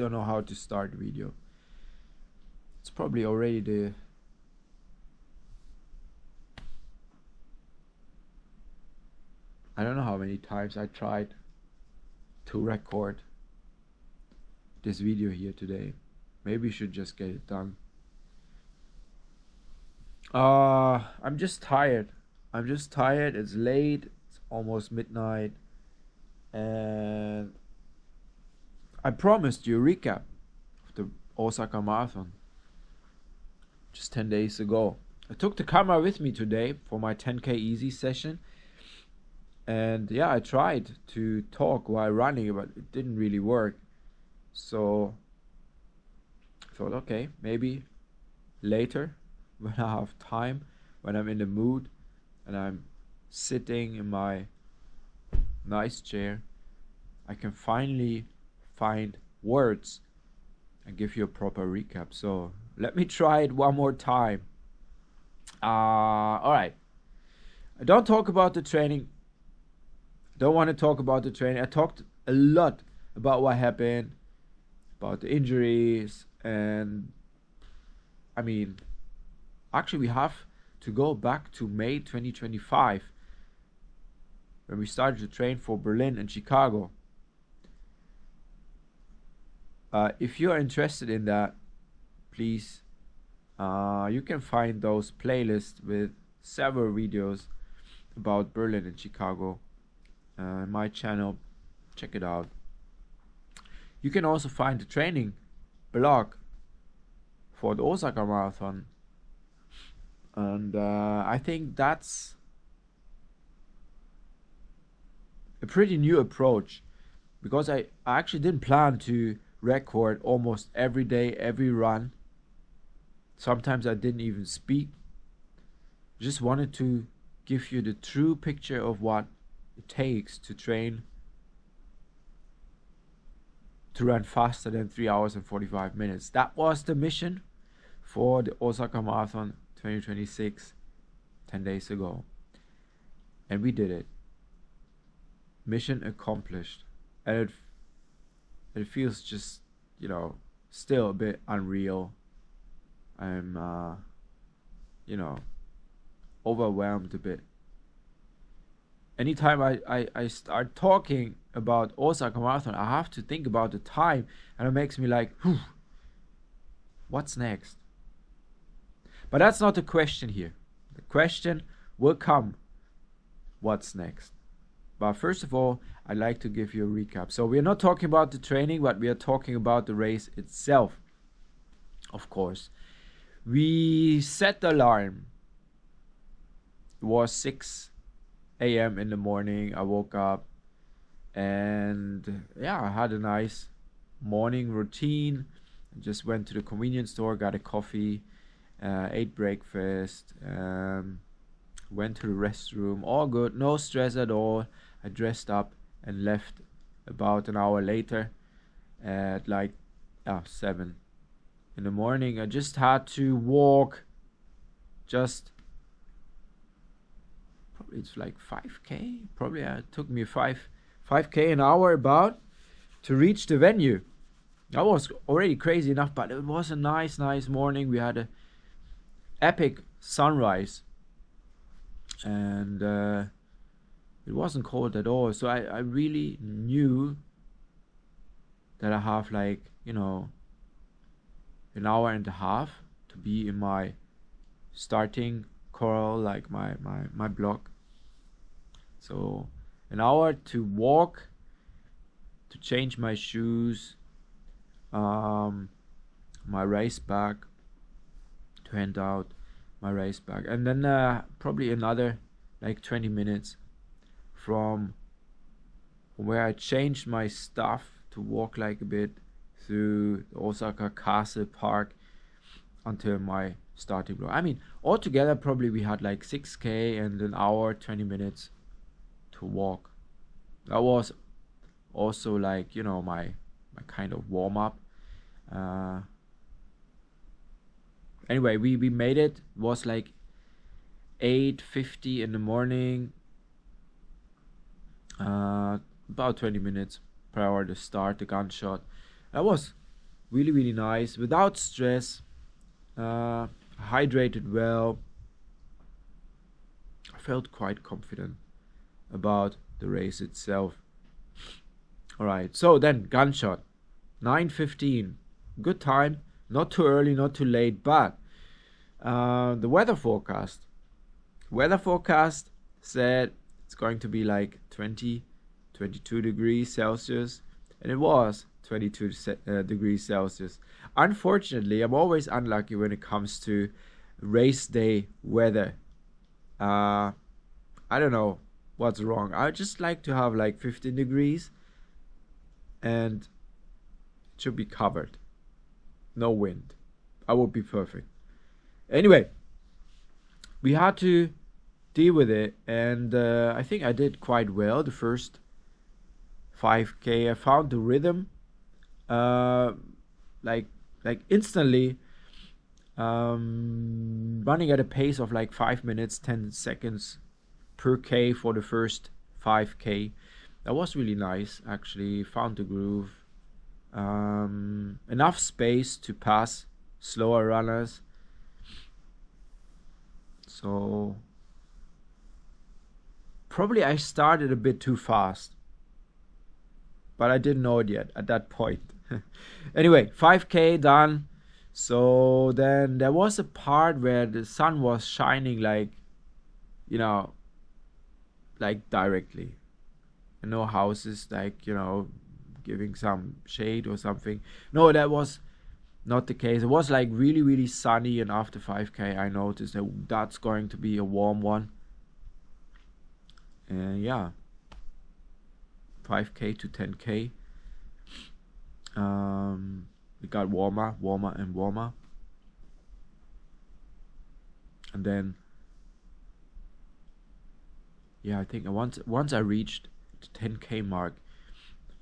don't know how to start the video. It's probably already I don't know how many times I tried to record this video here today. Maybe you should just get it done. I'm just tired. It's late. It's almost midnight. And I promised you a recap of the Osaka Marathon just 10 days ago. I took the camera with me today for my 10K easy session. And yeah, I tried to talk while running, but it didn't really work. So I thought, okay, maybe later when I have time, when I'm in the mood and I'm sitting in my nice chair, I can finally find words and give you a proper recap. So let me try it one more time. All right. I don't talk about the training. Don't want to talk about the training. I talked a lot about what happened, about the injuries, and I mean, actually we have to go back to May 2025 when we started to train for Berlin and Chicago. If you are interested in that, please, you can find those playlists with several videos about Berlin and Chicago. My channel, check it out. You can also find the training blog for the Osaka Marathon, and I think that's a pretty new approach, because I actually didn't plan to record almost every day, every run. Sometimes I didn't even speak. Just wanted to give you the true picture of what it takes to train to run faster than 3 hours and 45 minutes. That was the mission for the Osaka Marathon 2026 10 days ago. And we did it. Mission accomplished. And it feels just, still a bit unreal. I'm, overwhelmed a bit. Anytime I start talking about Osaka Marathon, I have to think about the time, and it makes me like, whew, what's next? But that's not the question here. The question will come, what's next? But first of all, I'd like to give you a recap. So we're not talking about the training, but we are talking about the race itself, of course. We set the alarm. It was 6 a.m. in the morning. I woke up and I had a nice morning routine. I just went to the convenience store, got a coffee, ate breakfast, went to the restroom. All good, no stress at all. I dressed up and left about an hour later at 7 in the morning. I just had to walk probably it's like 5k. Probably it took me 5k an hour about to reach the venue. That was already crazy enough, but it was a nice morning. We had a epic sunrise, and it wasn't cold at all. So I really knew that I have an hour and a half to be in my starting corral, like my block. So an hour to walk, to change my shoes, my race bag, to hand out my race bag, and then probably another 20 minutes from where I changed my stuff to walk a bit through the Osaka Castle Park until my starting block. I mean, altogether probably we had 6k and an hour 20 minutes to walk. That was also my kind of warm up. Anyway, we made it. It was 8:50 in the morning. About 20 minutes per hour to start the gunshot. That was Really, really nice, without stress. Hydrated well. I felt quite confident about the race itself. All right, so then gunshot, 9:15, good time, not too early, not too late, but the weather forecast said it's going to be like 20, 22 degrees Celsius, and it was 22 degrees Celsius. Unfortunately, I'm always unlucky when it comes to race day weather. I don't know what's wrong. I just like to have like 15 degrees and it should be covered. No wind. I would be perfect. Anyway, we had to deal with it, and I think I did quite well the first 5K. I found the rhythm, uh, like instantly, running at a pace of like 5 minutes 10 seconds per K for the first 5K. That was really nice, actually. Found the groove. Enough space to pass slower runners. So probably I started a bit too fast, but I didn't know it yet at that point. Anyway, 5K done. So then there was a part where the sun was shining like, you know, like directly. No houses like, giving some shade or something. No, that was not the case. It was like really, really sunny, and after 5K I noticed that that's going to be a warm one. And yeah, 5K to 10K. It got warmer and warmer. And then, yeah, I think once I reached the 10K mark,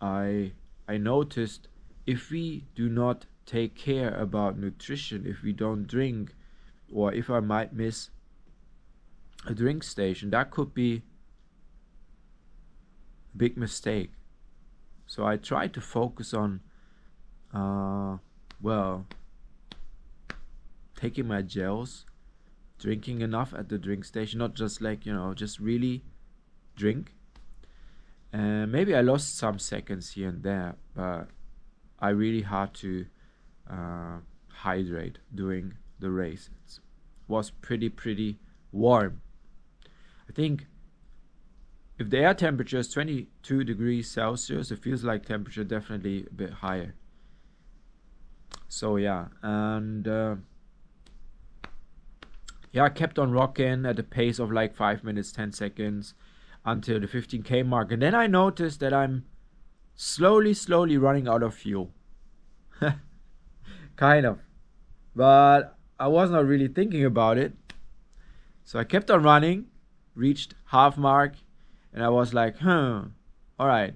I noticed if we do not take care about nutrition, if we don't drink, or if I might miss a drink station, that could be a big mistake. So I try to focus on, taking my gels, drinking enough at the drink station, not just like, just really drink. And maybe I lost some seconds here and there, but I really had to hydrate during the race. It was pretty warm. I think if the air temperature is 22 degrees Celsius, it feels like temperature definitely a bit higher. So yeah, and I kept on rocking at a pace of like 5 minutes 10 seconds until the 15K mark, and then I noticed that I'm slowly running out of fuel. Kind of, but I was not really thinking about it. So I kept on running, reached half mark, and I was like, all right,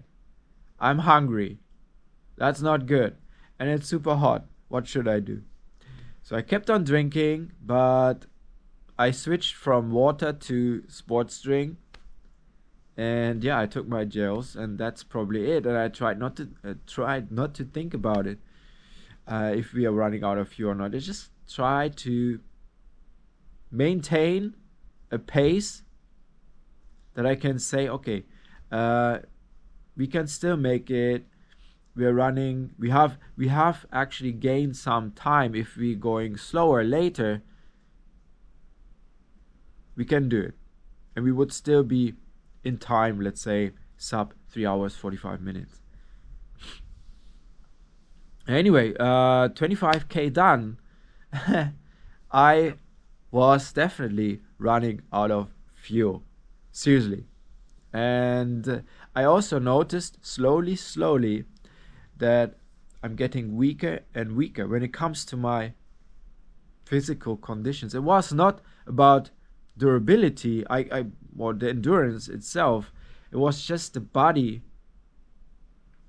I'm hungry. That's not good. And it's super hot. What should I do? So I kept on drinking, but I switched from water to sports drink. And yeah, I took my gels, and that's probably it. And I tried not to think about it, if we are running out of fuel or not. I just try to maintain a pace that I can say, okay, we can still make it. We're running. We have actually gained some time. If we're going slower later, we can do it, and we would still be in time. Let's say sub 3 hours 45 minutes. Anyway, 25K done. I was definitely running out of fuel. Seriously. And I also noticed slowly that I'm getting weaker and weaker when it comes to my physical conditions. It was not about durability, or the endurance itself. It was just the body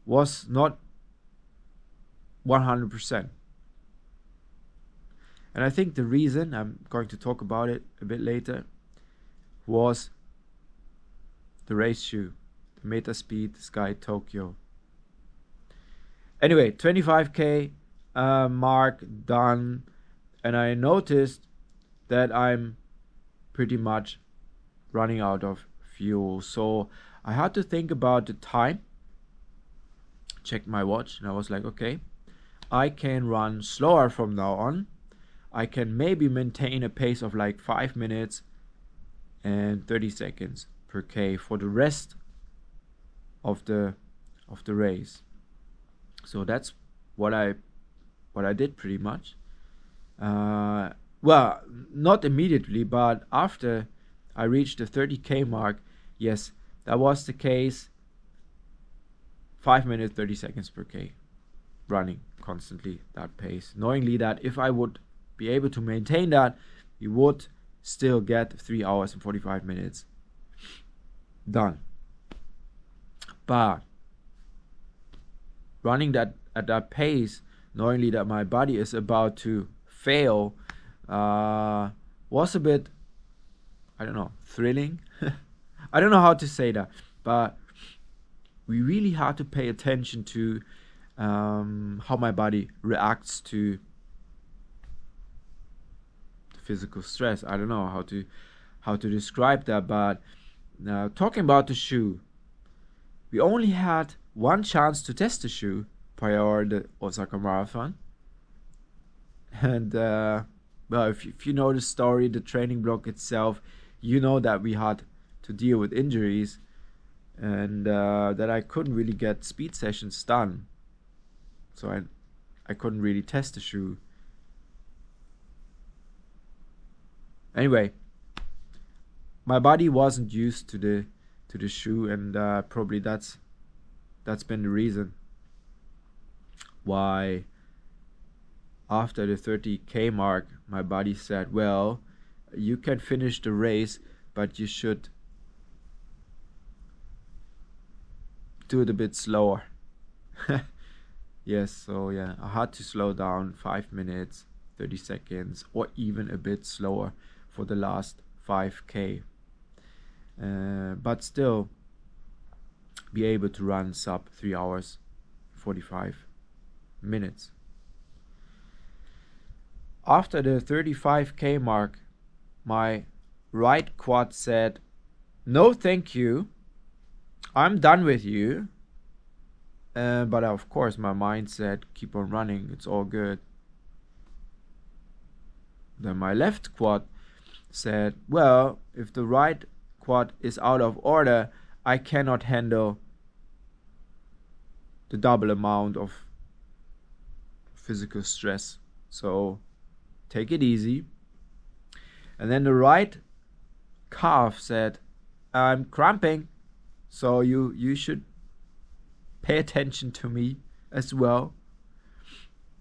was not 100%. And I think the reason, I'm going to talk about it a bit later, was the race shoe, the Metaspeed Sky Tokyo. Anyway, 25K mark done, and I noticed that I'm pretty much running out of fuel. So I had to think about the time, checked my watch, and I was like, okay, I can run slower from now on. I can maybe maintain a pace of like 5 minutes and 30 seconds per K for the rest of the race. So that's what I did pretty much. Well, not immediately, but after I reached the 30K mark, yes, that was the case. 5 minutes 30 seconds per K, running constantly that pace, knowingly that if I would be able to maintain that, we would still get 3 hours and 45 minutes done. But running that at that pace, knowingly that my body is about to fail, was a bit, I don't know, thrilling. I don't know how to say that, but we really had to pay attention to how my body reacts to physical stress. I don't know how to describe that, but talking about the shoe, we only had one chance to test the shoe prior to the Osaka Marathon. And well, if you know the story, the training block itself, you know that we had to deal with injuries, and that I couldn't really get speed sessions done. So I couldn't really test the shoe. Anyway, my body wasn't used to the shoe, and probably that's been the reason why after the 30K mark my body said, well, you can finish the race, but you should do it a bit slower. Yes, so yeah, I had to slow down 5 minutes 30 seconds or even a bit slower for the last 5K, but still be able to run sub 3 hours 45 minutes. After the 35K mark, my right quad said, no thank you, I'm done with you. But of course my mind said, keep on running, it's all good. Then my left quad said, well, if the right quad is out of order, I cannot handle the double amount of physical stress, so take it easy. And then the right calf said, I'm cramping, so you should pay attention to me as well.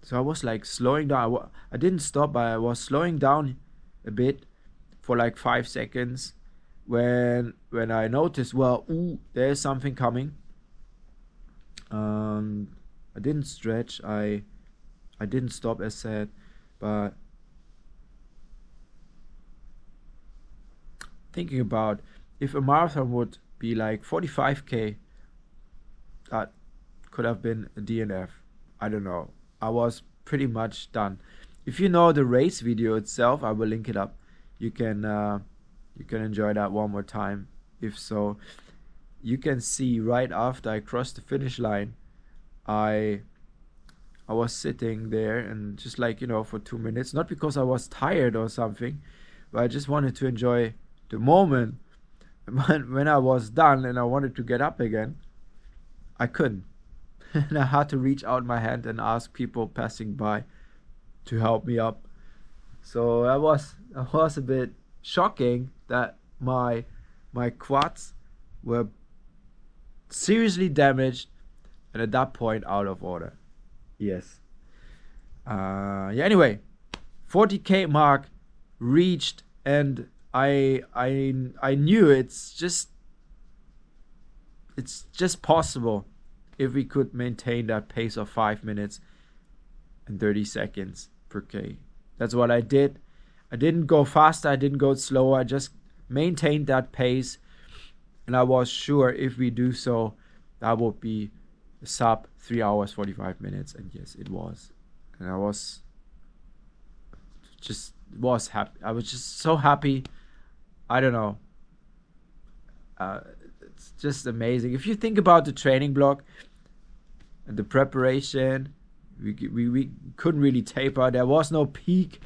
So I was like slowing down. I didn't stop, but I was slowing down a bit for like 5 seconds when I noticed, well, there's something coming. I didn't stretch, I didn't stop as said, but thinking about if a marathon would be like 45K, that could have been a DNF. I don't know. I was pretty much done. If you know the race video itself, I will link it up. You can enjoy that one more time. If so, you can see right after I crossed the finish line, I was sitting there and just like, for 2 minutes, not because I was tired or something, but I just wanted to enjoy the moment. When I was done and I wanted to get up again, I couldn't. And I had to reach out my hand and ask people passing by to help me up. So that was a bit shocking that my quads were seriously damaged and at that point out of order. Yes. Yeah. Anyway, 40K mark reached, and I knew it's just possible if we could maintain that pace of 5 minutes and 30 seconds per K. That's what I did. I didn't go faster, I didn't go slower, I just maintained that pace, and I was sure if we do so, that would be sub 3 hours 45 minutes, and yes, it was. and I was happy. I was just so happy. I don't know. It's just amazing. If you think about the training block and the preparation, we couldn't really taper. There was no peak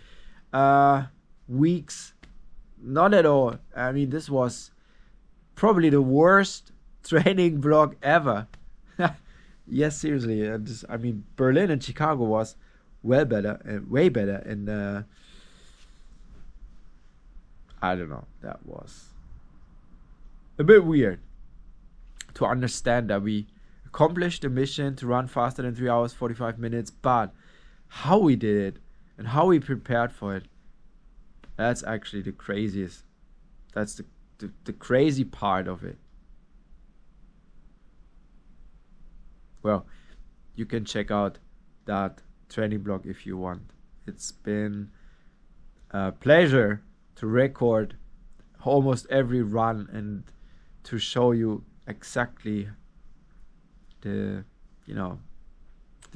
weeks, not at all. I mean, this was probably the worst training block ever. Yes, seriously. I mean, Berlin and Chicago was way better, and I don't know. That was a bit weird to understand that we accomplished the mission to run faster than 3 hours 45 minutes, but how we did it and how we prepared for it, that's actually the craziest. That's the crazy part of it. Well, you can check out that training blog if you want. It's been a pleasure to record almost every run and to show you exactly the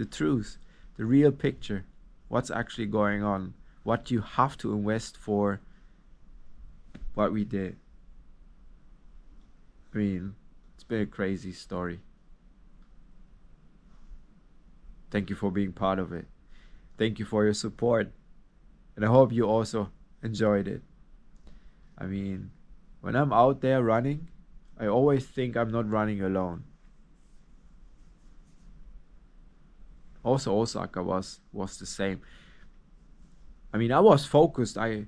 truth, the real picture, what's actually going on, what you have to invest for what we did. I mean, it's been a crazy story. Thank you for being part of it. Thank you for your support. And I hope you also enjoyed it. I mean, when I'm out there running, I always think I'm not running alone. Also, Osaka was the same. I mean, I was focused. I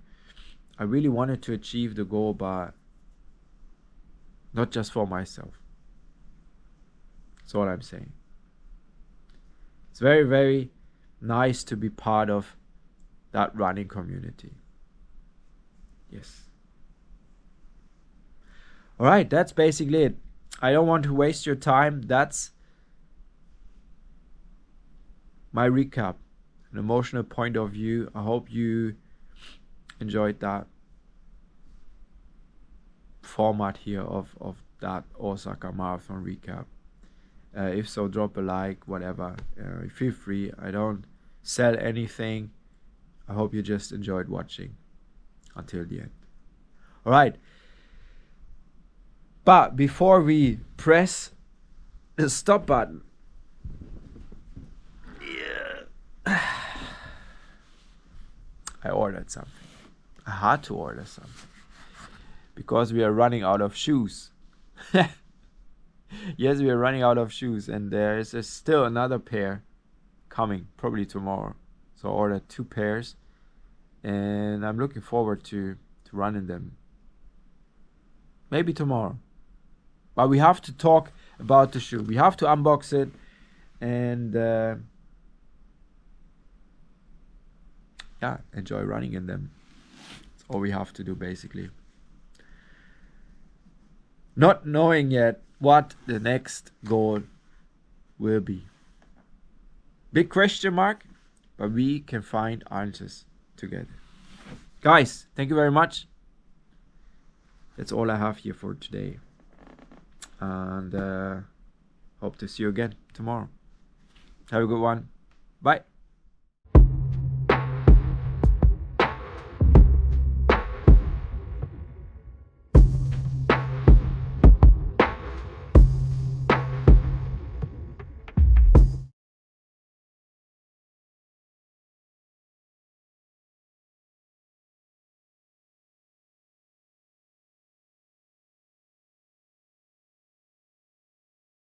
really wanted to achieve the goal, but not just for myself. That's all I'm saying. It's very, very nice to be part of that running community. Yes. All right, that's basically it. I don't want to waste your time. That's my recap, an emotional point of view. I hope you enjoyed that format here of that Osaka Marathon recap. If so, drop a like, whatever. Feel free. I don't sell anything. I hope you just enjoyed watching until the end. All right. But before we press the stop button, I ordered something. I had to order something because we are running out of shoes. Yes, we are running out of shoes, and there is still another pair coming, probably tomorrow. So I ordered 2 pairs, and I'm looking forward to running them. Maybe tomorrow. But we have to talk about the shoe. We have to unbox it, and enjoy running in them. That's all we have to do, basically. Not knowing yet what the next goal will be. Big question mark, but we can find answers together. Guys, thank you very much. That's all I have here for today. And hope to see you again tomorrow. Have a good one. Bye.